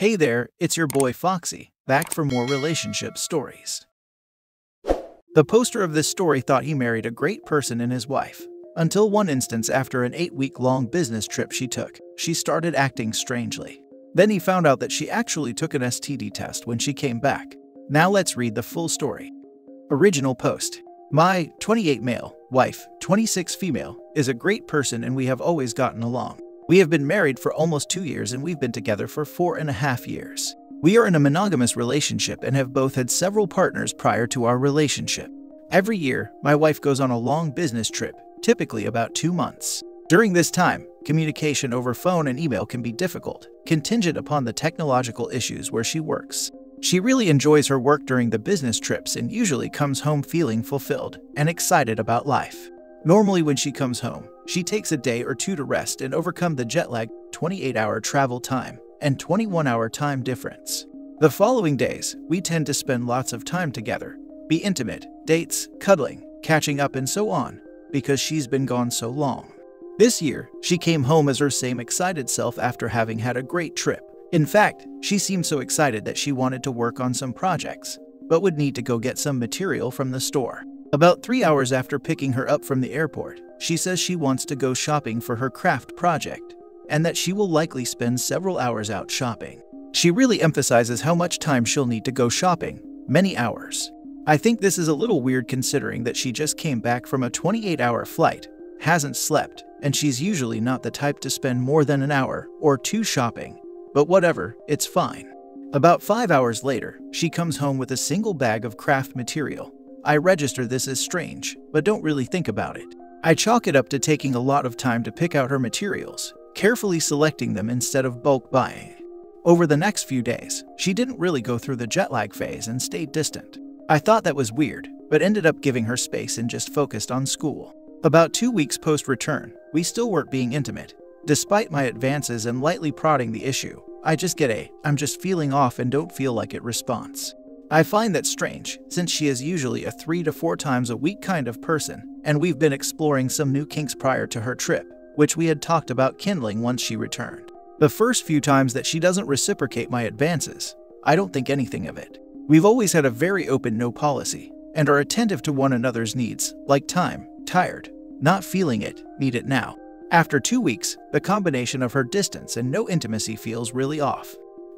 Hey there, it's your boy Foxy, back for more relationship stories. The poster of this story thought he married a great person in his wife. Until one instance after an 8-week-long business trip she took, she started acting strangely. Then he found out that she actually took an STD test when she came back. Now let's read the full story. Original post. My 28 male, wife, 26 female, is a great person and we have always gotten along. We have been married for almost 2 years and we've been together for 4.5 years. We are in a monogamous relationship and have both had several partners prior to our relationship. Every year, my wife goes on a long business trip, typically about 2 months. During this time, communication over phone and email can be difficult, contingent upon the technological issues where she works. She really enjoys her work during the business trips and usually comes home feeling fulfilled and excited about life. Normally when she comes home, she takes a day or two to rest and overcome the jet lag, 28-hour travel time, and 21-hour time difference. The following days, we tend to spend lots of time together, be intimate, dates, cuddling, catching up and so on, because she's been gone so long. This year, she came home as her same excited self after having had a great trip. In fact, she seemed so excited that she wanted to work on some projects, but would need to go get some material from the store. About 3 hours after picking her up from the airport, she says she wants to go shopping for her craft project, and that she will likely spend several hours out shopping. She really emphasizes how much time she'll need to go shopping, many hours. I think this is a little weird considering that she just came back from a 28-hour flight, hasn't slept, and she's usually not the type to spend more than an hour or two shopping. But whatever, it's fine. About 5 hours later, she comes home with a single bag of craft material. I register this as strange, but don't really think about it. I chalk it up to taking a lot of time to pick out her materials, carefully selecting them instead of bulk buying. Over the next few days, she didn't really go through the jet lag phase and stayed distant. I thought that was weird, but ended up giving her space and just focused on school. About 2 weeks post-return, we still weren't being intimate. Despite my advances and lightly prodding the issue, I just get a "I'm just feeling off and don't feel like it" response. I find that strange, since she is usually a 3 to 4 times a week kind of person, and we've been exploring some new kinks prior to her trip, which we had talked about kindling once she returned. The first few times that she doesn't reciprocate my advances, I don't think anything of it. We've always had a very open no policy, and are attentive to one another's needs, like time, tired, not feeling it, need it now. After 2 weeks, the combination of her distance and no intimacy feels really off.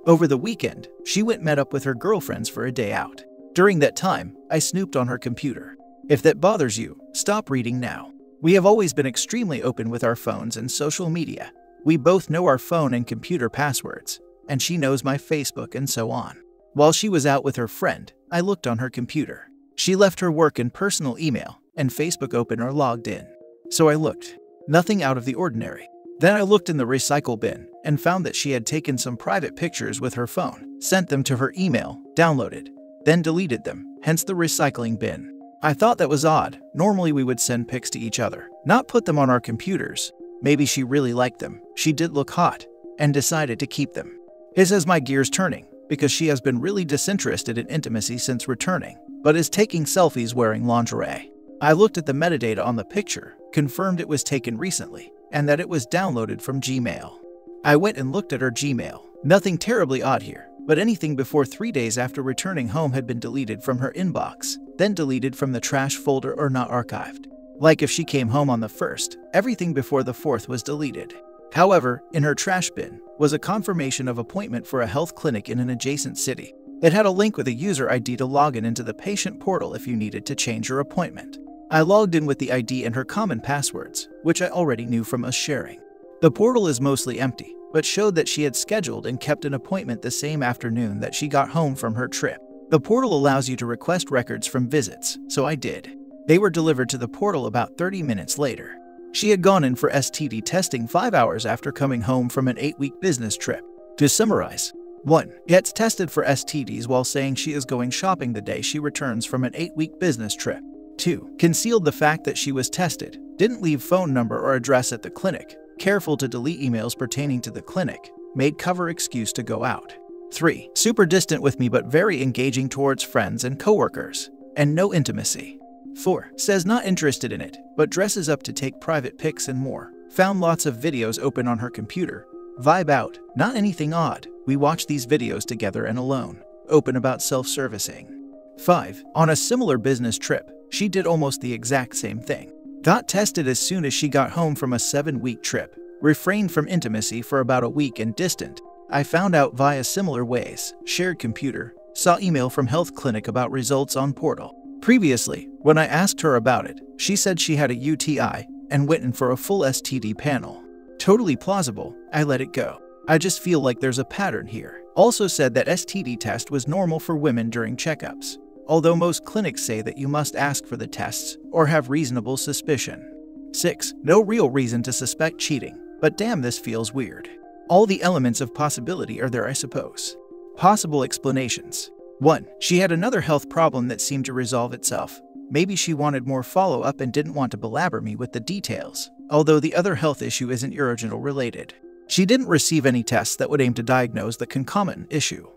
Over the weekend, she met up with her girlfriends for a day out. During that time, I snooped on her computer. If that bothers you, stop reading now. We have always been extremely open with our phones and social media. We both know our phone and computer passwords, and she knows my Facebook and so on. While she was out with her friend, I looked on her computer. She left her work and personal email and Facebook open or logged in. So I looked. Nothing out of the ordinary. Then I looked in the recycle bin and found that she had taken some private pictures with her phone, sent them to her email, downloaded, then deleted them, hence the recycling bin. I thought that was odd. Normally we would send pics to each other, not put them on our computers. Maybe she really liked them, she did look hot, and decided to keep them. This has my gears turning, because she has been really disinterested in intimacy since returning, but is taking selfies wearing lingerie. I looked at the metadata on the picture, confirmed it was taken recently, and that it was downloaded from Gmail. I went and looked at her Gmail. Nothing terribly odd here, but anything before 3 days after returning home had been deleted from her inbox, then deleted from the trash folder or not archived. Like if she came home on the 1st, everything before the 4th was deleted. However, in her trash bin was a confirmation of appointment for a health clinic in an adjacent city. It had a link with a user ID to log in into the patient portal if you needed to change your appointment. I logged in with the ID and her common passwords, which I already knew from us sharing. The portal is mostly empty, but showed that she had scheduled and kept an appointment the same afternoon that she got home from her trip. The portal allows you to request records from visits, so I did. They were delivered to the portal about 30 minutes later. She had gone in for STD testing 5 hours after coming home from an 8-week business trip. To summarize, 1. Gets tested for STDs while saying she is going shopping the day she returns from an 8-week business trip. 2. Concealed the fact that she was tested, didn't leave phone number or address at the clinic, careful to delete emails pertaining to the clinic, made cover excuse to go out. 3. Super distant with me but very engaging towards friends and coworkers, and no intimacy. 4. Says not interested in it, but dresses up to take private pics and more. Found lots of videos open on her computer, Vibe out. Not anything odd. We watch these videos together and alone. Open about self-servicing. 5. On a similar business trip, she did almost the exact same thing. Got tested as soon as she got home from a 7-week trip. Refrained from intimacy for about a week and distant. I found out via similar ways. Shared computer. Saw email from health clinic about results on portal. Previously, when I asked her about it, she said she had a UTI and went in for a full STD panel. Totally plausible. I let it go. I just feel like there's a pattern here. Also said that STD test was normal for women during checkups, although most clinics say that you must ask for the tests or have reasonable suspicion. 6. No real reason to suspect cheating, but damn, this feels weird. All the elements of possibility are there, I suppose. Possible explanations. 1. She had another health problem that seemed to resolve itself. Maybe she wanted more follow-up and didn't want to belabor me with the details, although the other health issue isn't urogenital related. She didn't receive any tests that would aim to diagnose the concomitant issue.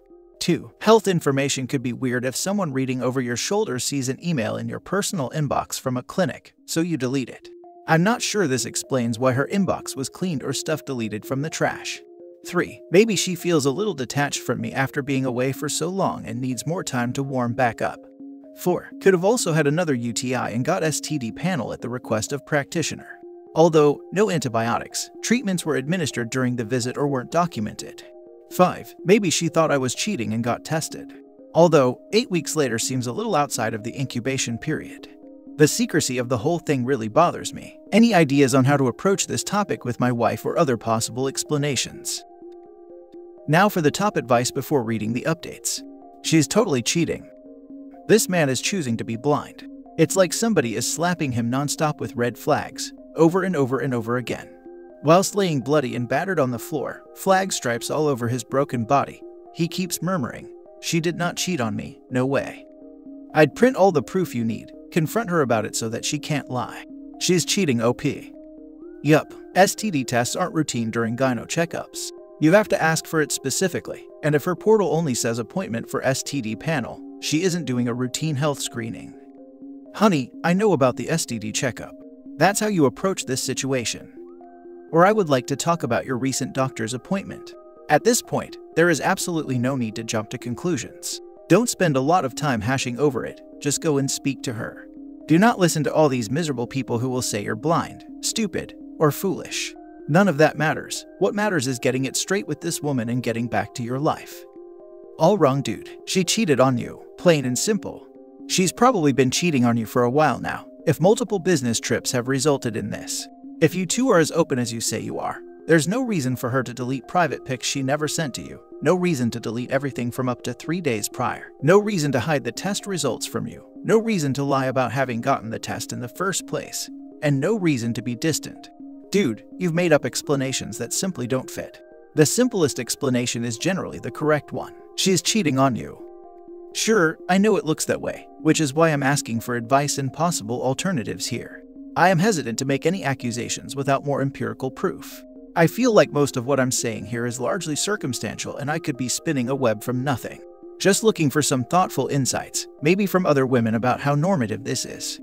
2. Health information could be weird if someone reading over your shoulder sees an email in your personal inbox from a clinic, so you delete it. I'm not sure this explains why her inbox was cleaned or stuff deleted from the trash. 3. Maybe she feels a little detached from me after being away for so long and needs more time to warm back up. 4. Could have also had another UTI and got STD panel at the request of practitioner. Although no antibiotics, treatments were administered during the visit or weren't documented. 5. Maybe she thought I was cheating and got tested. Although 8 weeks later seems a little outside of the incubation period. The secrecy of the whole thing really bothers me. Any ideas on how to approach this topic with my wife or other possible explanations? Now for the top advice before reading the updates. She's totally cheating. This man is choosing to be blind. It's like somebody is slapping him nonstop with red flags, over and over and over again. Whilst laying bloody and battered on the floor, flag stripes all over his broken body, he keeps murmuring, "She did not cheat on me, no way." I'd print all the proof you need, confront her about it so that she can't lie. She's cheating OP. Yup, STD tests aren't routine during gyno checkups. You have to ask for it specifically, and if her portal only says appointment for STD panel, she isn't doing a routine health screening. Honey, I know about the STD checkup. That's how you approach this situation. Or I would like to talk about your recent doctor's appointment. At this point, there is absolutely no need to jump to conclusions. Don't spend a lot of time hashing over it, just go and speak to her. Do not listen to all these miserable people who will say you're blind, stupid, or foolish. None of that matters. What matters is getting it straight with this woman and getting back to your life. All wrong, dude. She cheated on you, plain and simple. She's probably been cheating on you for a while now, if multiple business trips have resulted in this. If you two are as open as you say you are, there's no reason for her to delete private pics she never sent to you. No reason to delete everything from up to 3 days prior. No reason to hide the test results from you. No reason to lie about having gotten the test in the first place. And no reason to be distant. Dude, you've made up explanations that simply don't fit. The simplest explanation is generally the correct one. She's cheating on you. Sure, I know it looks that way, which is why I'm asking for advice and possible alternatives here. I am hesitant to make any accusations without more empirical proof. I feel like most of what I'm saying here is largely circumstantial and I could be spinning a web from nothing. Just looking for some thoughtful insights, maybe from other women about how normative this is.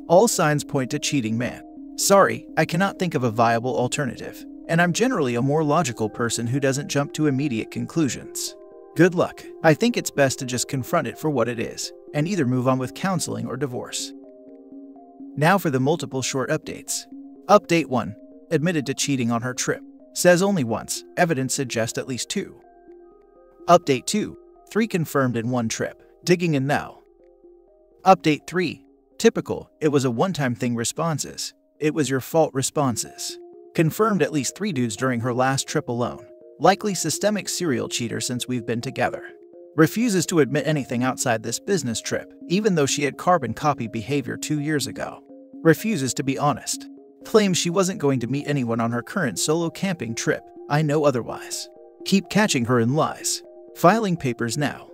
All signs point to cheating man. Sorry, I cannot think of a viable alternative, and I'm generally a more logical person who doesn't jump to immediate conclusions. Good luck. I think it's best to just confront it for what it is, and either move on with counseling or divorce. Now for the multiple short updates. Update 1. Admitted to cheating on her trip. Says only once, evidence suggests at least 2. Update 2. 3 confirmed in 1 trip. Digging in now. Update 3. Typical, it was a one-time thing responses. It was your fault responses. Confirmed at least 3 dudes during her last trip alone. Likely systemic serial cheater since we've been together. Refuses to admit anything outside this business trip, even though she had carbon copy behavior 2 years ago. Refuses to be honest. Claims she wasn't going to meet anyone on her current solo camping trip. I know otherwise. Keep catching her in lies. Filing papers now.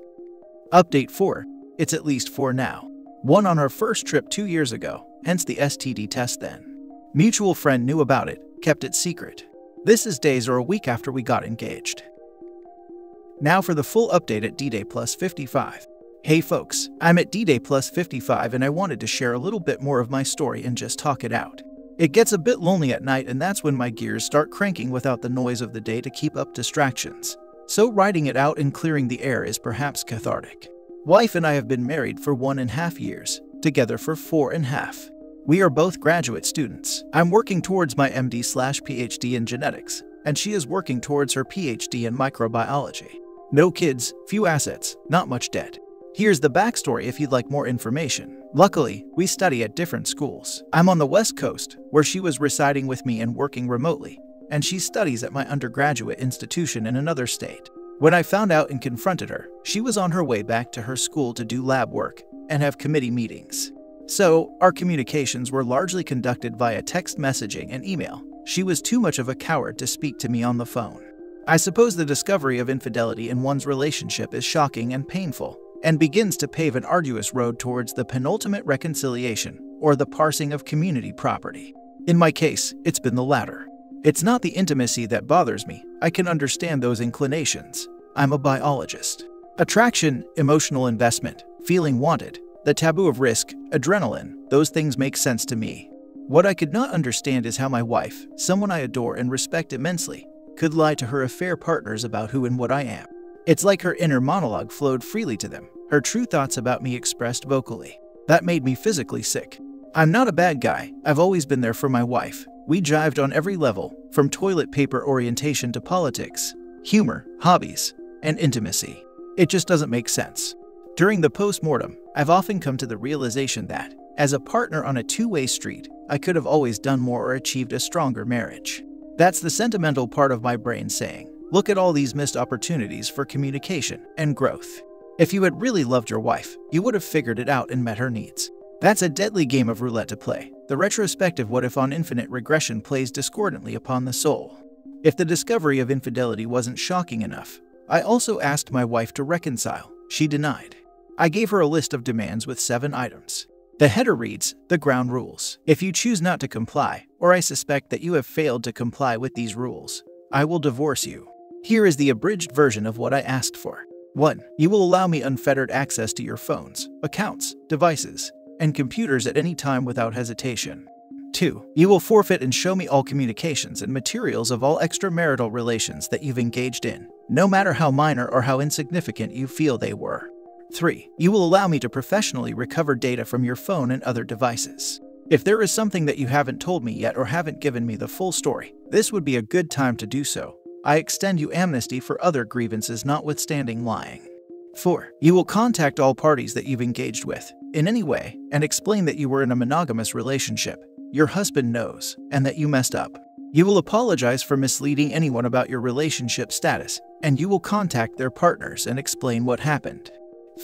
Update 4. It's at least 4 now. 1 on her first trip 2 years ago, hence the STD test then. Mutual friend knew about it, kept it secret. This is days or a week after we got engaged. Now for the full update at D-Day plus 55. Hey folks, I'm at D-Day plus 55 and I wanted to share a little bit more of my story and just talk it out. It gets a bit lonely at night, and that's when my gears start cranking without the noise of the day to keep up distractions. So riding it out and clearing the air is perhaps cathartic. Wife and I have been married for 1.5 years, together for 4.5. We are both graduate students. I'm working towards my MD/PhD in genetics, and she is working towards her PhD in microbiology. No kids, few assets, not much debt. Here's the backstory if you'd like more information. Luckily, we study at different schools. I'm on the West Coast, where she was residing with me and working remotely, and she studies at my undergraduate institution in another state. When I found out and confronted her, she was on her way back to her school to do lab work and have committee meetings. So, our communications were largely conducted via text messaging and email. She was too much of a coward to speak to me on the phone. I suppose the discovery of infidelity in one's relationship is shocking and painful, and begins to pave an arduous road towards the penultimate reconciliation, or the parsing of community property. In my case, it's been the latter. It's not the intimacy that bothers me. I can understand those inclinations. I'm a biologist. Attraction, emotional investment, feeling wanted, the taboo of risk, adrenaline, those things make sense to me. What I could not understand is how my wife, someone I adore and respect immensely, could lie to her affair partners about who and what I am. It's like her inner monologue flowed freely to them, her true thoughts about me expressed vocally. That made me physically sick. I'm not a bad guy. I've always been there for my wife. We jived on every level, from toilet paper orientation to politics, humor, hobbies, and intimacy. It just doesn't make sense. During the post-mortem, I've often come to the realization that, as a partner on a two-way street, I could have always done more or achieved a stronger marriage. That's the sentimental part of my brain saying, look at all these missed opportunities for communication and growth. If you had really loved your wife, you would have figured it out and met her needs. That's a deadly game of roulette to play. The retrospective what if on infinite regression plays discordantly upon the soul. If the discovery of infidelity wasn't shocking enough, I also asked my wife to reconcile. She denied. I gave her a list of demands with 7 items. The header reads, the ground rules. If you choose not to comply, or I suspect that you have failed to comply with these rules, I will divorce you. Here is the abridged version of what I asked for. 1. You will allow me unfettered access to your phones, accounts, devices, and computers at any time without hesitation. 2. You will forfeit and show me all communications and materials of all extramarital relations that you've engaged in, no matter how minor or how insignificant you feel they were. 3. You will allow me to professionally recover data from your phone and other devices. If there is something that you haven't told me yet or haven't given me the full story, this would be a good time to do so. I extend you amnesty for other grievances notwithstanding lying. 4. You will contact all parties that you've engaged with, in any way, and explain that you were in a monogamous relationship, your husband knows, and that you messed up. You will apologize for misleading anyone about your relationship status, and you will contact their partners and explain what happened.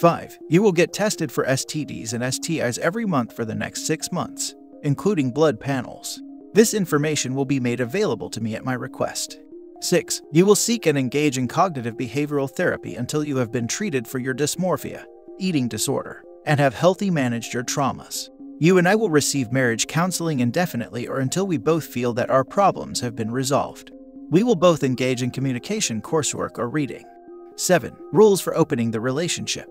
5. You will get tested for STDs and STIs every month for the next 6 months, including blood panels. This information will be made available to me at my request. 6. You will seek and engage in cognitive behavioral therapy until you have been treated for your dysmorphia, eating disorder, and have healthy managed your traumas. You and I will receive marriage counseling indefinitely or until we both feel that our problems have been resolved. We will both engage in communication coursework or reading. 7. Rules for opening the relationship.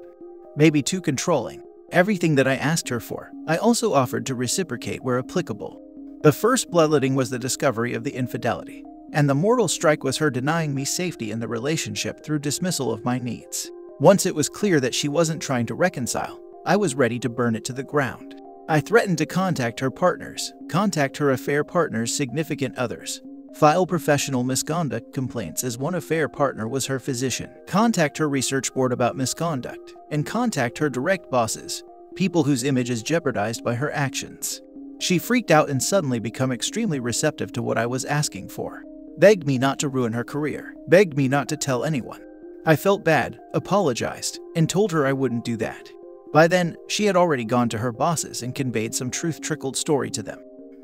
Maybe too controlling. Everything that I asked her for, I also offered to reciprocate where applicable. The first bloodletting was the discovery of the infidelity, and the mortal strike was her denying me safety in the relationship through dismissal of my needs. Once it was clear that she wasn't trying to reconcile, I was ready to burn it to the ground. I threatened to contact her partners, contact her affair partner's significant others, file professional misconduct complaints as one affair partner was her physician, contact her research board about misconduct, and contact her direct bosses, people whose image is jeopardized by her actions. She freaked out and suddenly became extremely receptive to what I was asking for. Begged me not to ruin her career, begged me not to tell anyone. I felt bad, apologized, and told her I wouldn't do that. By then, she had already gone to her bosses and conveyed some truth-trickled story to them.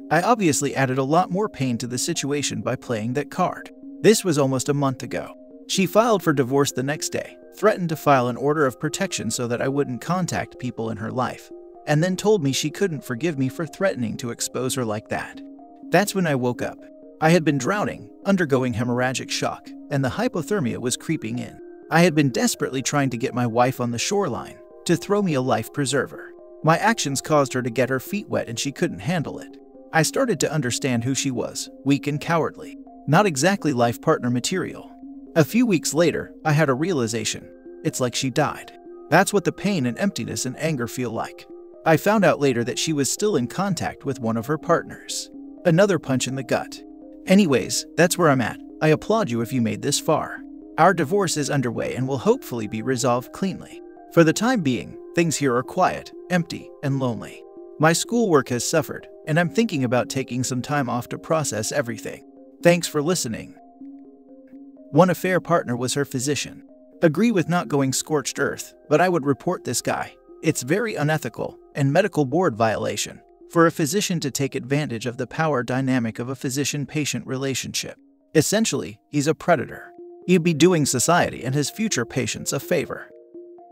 I obviously added a lot more pain to the situation by playing that card. This was almost a month ago. She filed for divorce the next day, threatened to file an order of protection so that I wouldn't contact people in her life, and then told me she couldn't forgive me for threatening to expose her like that. That's when I woke up. I had been drowning, undergoing hemorrhagic shock, and the hypothermia was creeping in. I had been desperately trying to get my wife on the shoreline to throw me a life preserver. My actions caused her to get her feet wet and she couldn't handle it. I started to understand who she was, weak and cowardly. Not exactly life partner material. A few weeks later, I had a realization. It's like she died. That's what the pain and emptiness and anger feel like. I found out later that she was still in contact with one of her partners. Another punch in the gut. Anyways, that's where I'm at. I applaud you if you made this far. Our divorce is underway and will hopefully be resolved cleanly. For the time being, things here are quiet, empty, and lonely. My schoolwork has suffered, and I'm thinking about taking some time off to process everything. Thanks for listening. One affair partner was her physician. Agree with not going scorched earth, but I would report this guy. It's very unethical and medical board violation for a physician to take advantage of the power dynamic of a physician-patient relationship. Essentially, he's a predator. He'd be doing society and his future patients a favor.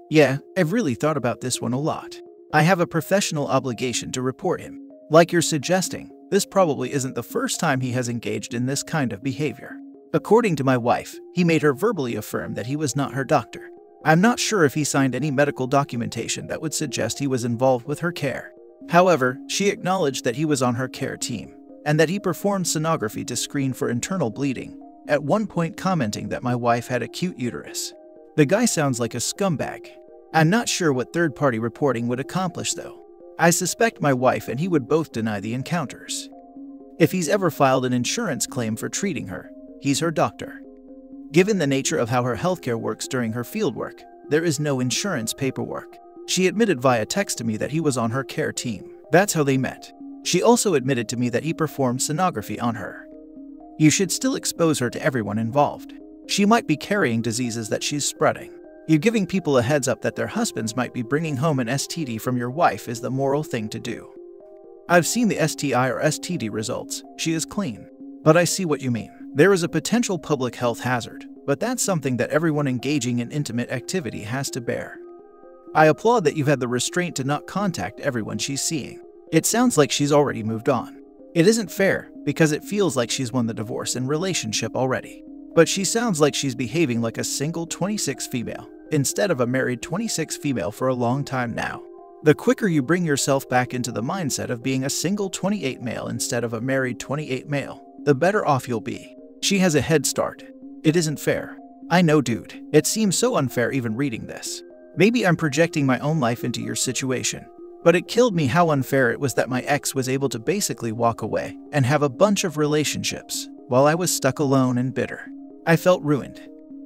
Yeah, I've really thought about this one a lot. I have a professional obligation to report him. Like you're suggesting, this probably isn't the first time he has engaged in this kind of behavior. According to my wife, he made her verbally affirm that he was not her doctor. I'm not sure if he signed any medical documentation that would suggest he was involved with her care. However, she acknowledged that he was on her care team, and that he performed sonography to screen for internal bleeding, at one point commenting that my wife had acute uterus. The guy sounds like a scumbag. I'm not sure what third-party reporting would accomplish though. I suspect my wife and he would both deny the encounters. If he's ever filed an insurance claim for treating her, he's her doctor. Given the nature of how her healthcare works during her fieldwork, there is no insurance paperwork. She admitted via text to me that he was on her care team. That's how they met. She also admitted to me that he performed sonography on her. You should still expose her to everyone involved. She might be carrying diseases that she's spreading. You giving people a heads up that their husbands might be bringing home an STD from your wife is the moral thing to do. I've seen the STI or STD results. She is clean. But I see what you mean. There is a potential public health hazard, but that's something that everyone engaging in intimate activity has to bear. I applaud that you've had the restraint to not contact everyone she's seeing. It sounds like she's already moved on. It isn't fair, because it feels like she's won the divorce and relationship already. But she sounds like she's behaving like a single 26 female, instead of a married 26 female for a long time now. The quicker you bring yourself back into the mindset of being a single 28 male instead of a married 28 male, the better off you'll be. She has a head start. It isn't fair. I know, dude. It seems so unfair even reading this. Maybe I'm projecting my own life into your situation, but it killed me how unfair it was that my ex was able to basically walk away and have a bunch of relationships, while I was stuck alone and bitter. I felt ruined.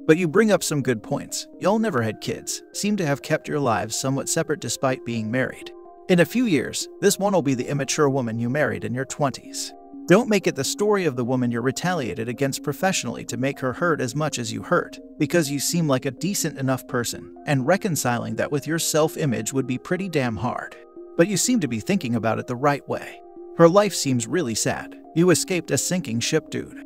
But you bring up some good points. Y'all never had kids, seem to have kept your lives somewhat separate despite being married. In a few years, this one will be the immature woman you married in your 20s. Don't make it the story of the woman you're retaliated against professionally to make her hurt as much as you hurt, because you seem like a decent enough person, and reconciling that with your self-image would be pretty damn hard. But you seem to be thinking about it the right way. Her life seems really sad. You escaped a sinking ship, dude.